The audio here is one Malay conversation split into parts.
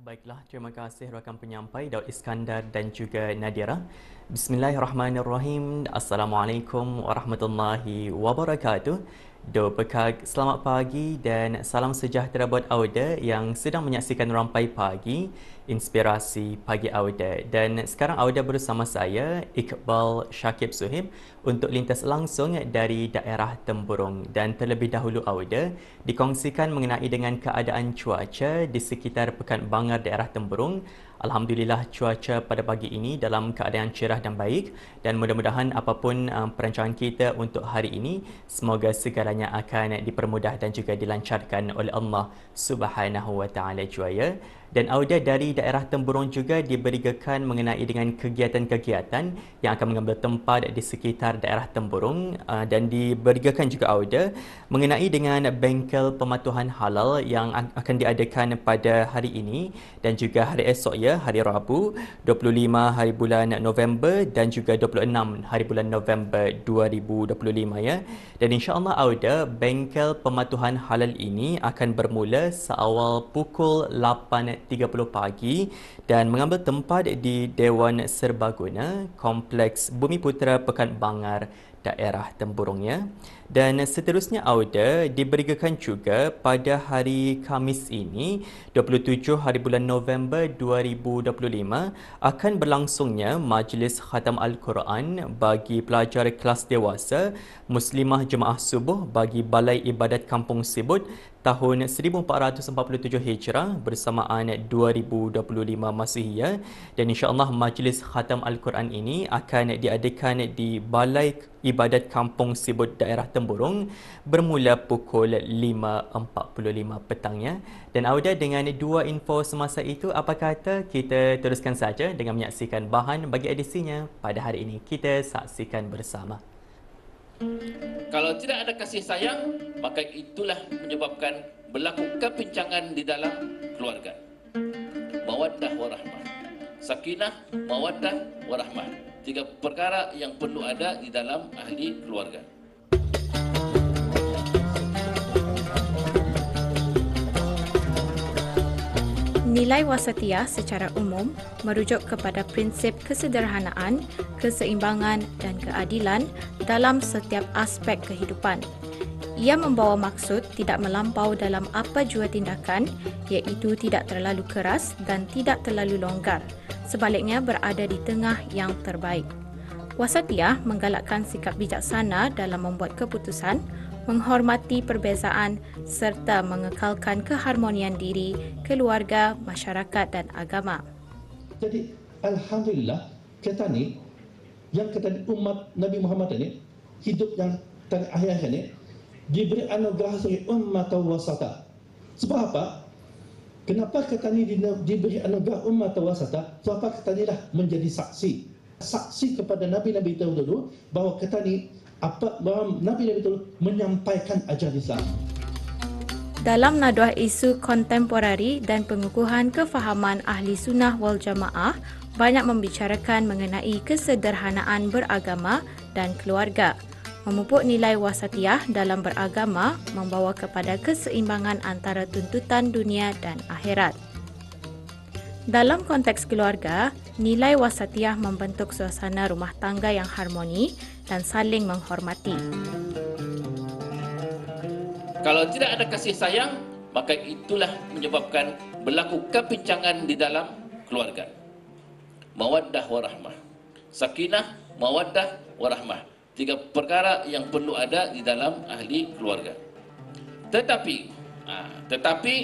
Baiklah, terima kasih rakan penyampai Daud Iskandar dan juga Nadira. Bismillahirrahmanirrahim. Assalamualaikum warahmatullahi wabarakatuh. Do Pekak, selamat pagi dan salam sejahtera buat Auda yang sedang menyaksikan Rampai Pagi, Inspirasi Pagi Auda. Dan sekarang Auda bersama saya, Iqbal Syakib Suhib, untuk lintas langsung dari daerah Temburong. Dan terlebih dahulu Auda dikongsikan mengenai dengan keadaan cuaca di sekitar Pekan Bangar daerah Temburong. Alhamdulillah cuaca pada pagi ini dalam keadaan cerah dan baik, dan mudah-mudahan apapun perancangan kita untuk hari ini, semoga segalanya akan dipermudah dan juga dilancarkan oleh Allah Subhanahu wa taala jua. Dan Auda dari daerah Temburong juga diberikan mengenai dengan kegiatan-kegiatan yang akan mengambil tempat di sekitar daerah Temburong, dan diberikan juga Auda mengenai dengan bengkel pematuhan halal yang akan diadakan pada hari ini dan juga hari esok, ya, hari Rabu 25 hari bulan November dan juga 26 hari bulan November 2025, ya. Dan insya-Allah Auda, bengkel pematuhan halal ini akan bermula seawal pukul 8.30 pagi dan mengambil tempat di Dewan Serbaguna, Kompleks Bumi Putera Pekan Bangar, daerah Temburong, ya. Dan seterusnya Auda diberikan juga pada hari Khamis ini 27 hari bulan November 2025 akan berlangsungnya Majlis Khatam Al-Quran bagi pelajar kelas dewasa Muslimah Jemaah Subuh bagi Balai Ibadat Kampung Sibut tahun 1447 Hijrah bersamaan 2025 Masihi, ya. Dan insya-Allah Majlis Khatam Al-Quran ini akan diadakan di Balai Ibadat Kampung Sibut daerah Temburong bermula pukul 5.45 petangnya. Dan Auda, dengan dua info semasa itu, apa kata kita teruskan saja dengan menyaksikan bahan bagi edisinya pada hari ini. Kita saksikan bersama. Kalau tidak ada kasih sayang, maka itulah menyebabkan berlaku kepincangan di dalam keluarga. Mawaddah warahmah, sakinah, mawaddah warahmah. Tiga perkara yang perlu ada di dalam ahli keluarga. Nilai wasatiyah secara umum merujuk kepada prinsip kesederhanaan, keseimbangan dan keadilan dalam setiap aspek kehidupan. Ia membawa maksud tidak melampau dalam apa jua tindakan, iaitu tidak terlalu keras dan tidak terlalu longgar, sebaliknya berada di tengah yang terbaik. Wasatiyah menggalakkan sikap bijaksana dalam membuat keputusan, menghormati perbezaan serta mengekalkan keharmonian diri, keluarga, masyarakat dan agama. Jadi alhamdulillah kita ni yang kita umat Nabi Muhammad ini hidup yang terakhir ini diberi anugerah sebagai ummatan wasata. Sebab apa? Kenapa kita ni diberi anugerah ummatan wasata? Sebab apa kita ni dah menjadi saksi kepada nabi-nabi terdahulu bahawa kita ni Nabi-Nabi itu menyampaikan ajaran Islam. Dalam naduah isu kontemporari dan pengukuhan kefahaman ahli sunnah wal jamaah, banyak membicarakan mengenai kesederhanaan beragama dan keluarga. Memupuk nilai wasatiyah dalam beragama membawa kepada keseimbangan antara tuntutan dunia dan akhirat. Dalam konteks keluarga, nilai wasatiyah membentuk suasana rumah tangga yang harmoni dan saling menghormati. Kalau tidak ada kasih sayang, maka itulah menyebabkan berlaku kepincangan di dalam keluarga. Mawaddah warahmah, sakinah, mawaddah warahmah. Tiga perkara yang perlu ada di dalam ahli keluarga. Tetapi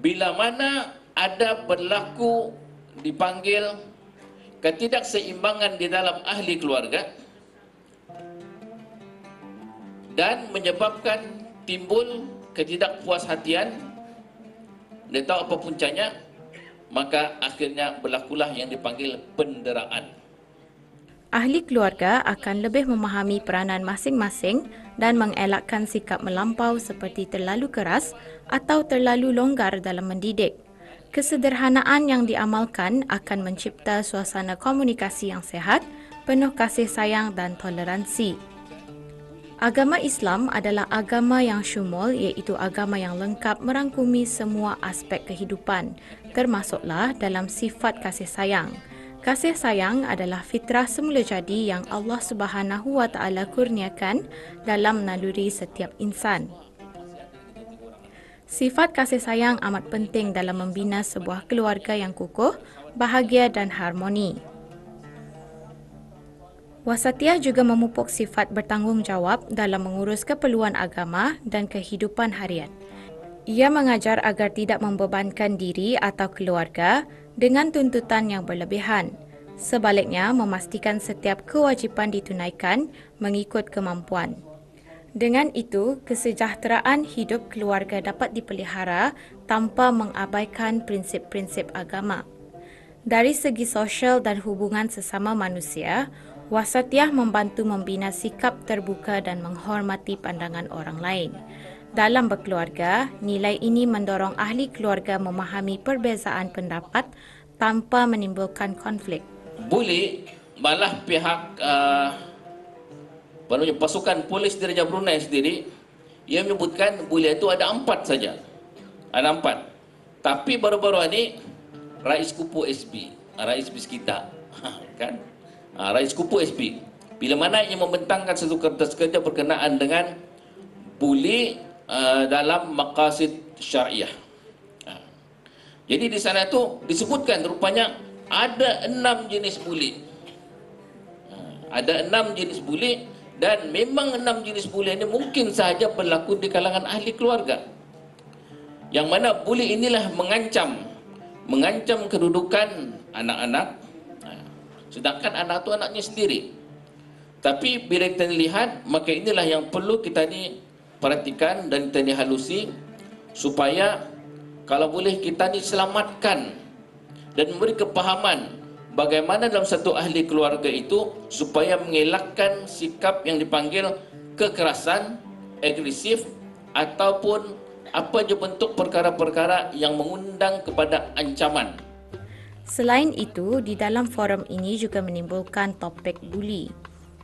bila mana ada berlaku dipanggil ketidakseimbangan di dalam ahli keluarga dan menyebabkan timbul ketidakpuashatian, dia tahu apa puncanya, maka akhirnya berlakulah yang dipanggil penderaan. Ahli keluarga akan lebih memahami peranan masing-masing dan mengelakkan sikap melampau seperti terlalu keras atau terlalu longgar dalam mendidik. Kesederhanaan yang diamalkan akan mencipta suasana komunikasi yang sehat, penuh kasih sayang dan toleransi. Agama Islam adalah agama yang syumul, iaitu agama yang lengkap merangkumi semua aspek kehidupan, termasuklah dalam sifat kasih sayang. Kasih sayang adalah fitrah semula jadi yang Allah Subhanahu Wa Taala kurniakan dalam naluri setiap insan. Sifat kasih sayang amat penting dalam membina sebuah keluarga yang kukuh, bahagia dan harmoni. Wasatiyah juga memupuk sifat bertanggungjawab dalam mengurus keperluan agama dan kehidupan harian. Ia mengajar agar tidak membebankan diri atau keluarga dengan tuntutan yang berlebihan. Sebaliknya, memastikan setiap kewajipan ditunaikan mengikut kemampuan. Dengan itu, kesejahteraan hidup keluarga dapat dipelihara tanpa mengabaikan prinsip-prinsip agama. Dari segi sosial dan hubungan sesama manusia, Wasatiyah membantu membina sikap terbuka dan menghormati pandangan orang lain. Dalam berkeluarga, nilai ini mendorong ahli keluarga memahami perbezaan pendapat tanpa menimbulkan konflik. Boleh malah pihak pasukan polis Diraja Brunei sendiri, ia menyebutkan boleh itu ada 4 saja. Ada 4. Tapi baru-baru ini Rais Kupu SB, Rais BIS kita, kan? Rais Kupu SB, bila mana ia membentangkan satu kertas kerja berkenaan dengan buli dalam maqasid syariah. Jadi di sana tu disebutkan rupanya ada 6 jenis buli. Ada 6 jenis buli, dan memang 6 jenis buli ini mungkin sahaja berlaku di kalangan ahli keluarga. Yang mana buli inilah mengancam kedudukan anak-anak, sedangkan anak itu anaknya sendiri. Tapi bila kita lihat, maka inilah yang perlu kita ni perhatikan dan kita ni halusi, supaya kalau boleh kita ni selamatkan dan memberi kepahaman bagaimana dalam satu ahli keluarga itu supaya mengelakkan sikap yang dipanggil kekerasan, agresif, ataupun apa je bentuk perkara-perkara yang mengundang kepada ancaman. Selain itu, di dalam forum ini juga menimbulkan topik buli.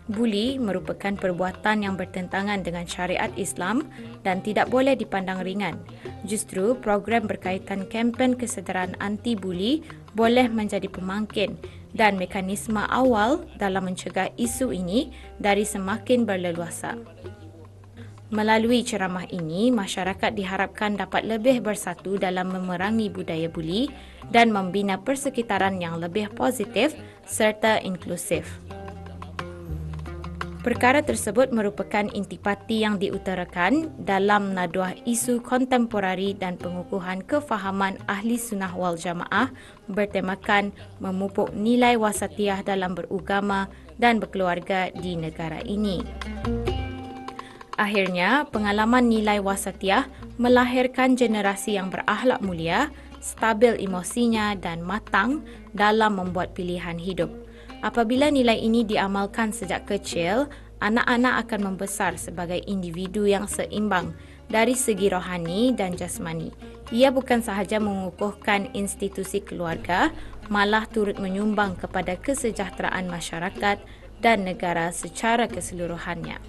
Buli merupakan perbuatan yang bertentangan dengan syariat Islam dan tidak boleh dipandang ringan. Justru, program berkaitan kempen kesedaran anti-buli boleh menjadi pemangkin dan mekanisme awal dalam mencegah isu ini dari semakin berleluasa. Melalui ceramah ini, masyarakat diharapkan dapat lebih bersatu dalam memerangi budaya buli dan membina persekitaran yang lebih positif serta inklusif. Perkara tersebut merupakan intipati yang diutarakan dalam naduah isu kontemporari dan pengukuhan kefahaman ahli sunnah wal jamaah bertemakan memupuk nilai wasatiyah dalam beragama dan berkeluarga di negara ini. Akhirnya, pengalaman nilai wasatiyah melahirkan generasi yang berakhlak mulia, stabil emosinya dan matang dalam membuat pilihan hidup. Apabila nilai ini diamalkan sejak kecil, anak-anak akan membesar sebagai individu yang seimbang dari segi rohani dan jasmani. Ia bukan sahaja mengukuhkan institusi keluarga, malah turut menyumbang kepada kesejahteraan masyarakat dan negara secara keseluruhannya.